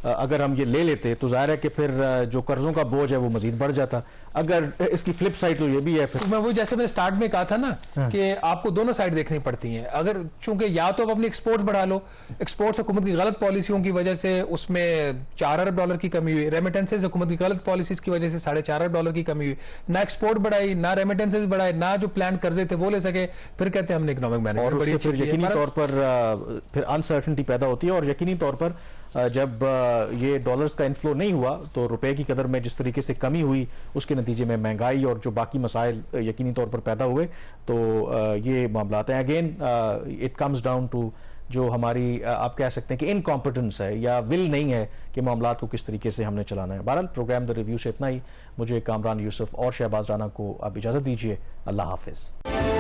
अगर हम ये ले लेते तो जाहिर है कि फिर जो कर्जों का बोझ है वो मजीद बढ़ जाता। अगर इसकी फ्लिप साइड तो ये भी है, फिर मैं वो जैसे मैंने स्टार्ट में कहा था ना कि आपको दोनों साइड देखनी पड़ती हैं। अगर चूंकि या तो आप अपनी एक्सपोर्ट्स बढ़ा लो, एक्सपोर्ट्स हुकूमत की गलत पॉलिसियों की वजह से उसमें $4 अरब की कमी हुई, रेमिटेंसेज हुकूमत की गलत पॉलिसीज की वजह से $4.5 अरब की कमी हुई, ना एक्सपोर्ट बढ़ाई, ना रेमिटेंसेज बढ़ाए, ना जो प्लान कर्जे थे वो ले सके, फिर कहते हैं हमने इकोनॉमिक मैनेजमेंट, और यकीनी तौर पर फिर अनसर्टनिटी पैदा होती है। और यकीनी तौर पर जब ये डॉलर्स का इनफ्लो नहीं हुआ तो रुपए की कदर में जिस तरीके से कमी हुई, उसके नतीजे में महंगाई और जो बाकी मसाइल यकीनी तौर पर पैदा हुए, तो ये मामला हैं। Again it comes down to जो हमारी आप कह सकते हैं कि इनकॉम्पिटेंस है या विल नहीं है कि मामला को किस तरीके से हमने चलाना है। बहरहाल प्रोग्राम द रिव्यू से इतना ही। मुझे कामरान यूसुफ और शहबाज राना को आप इजाजत दीजिए। अल्लाह हाफिज।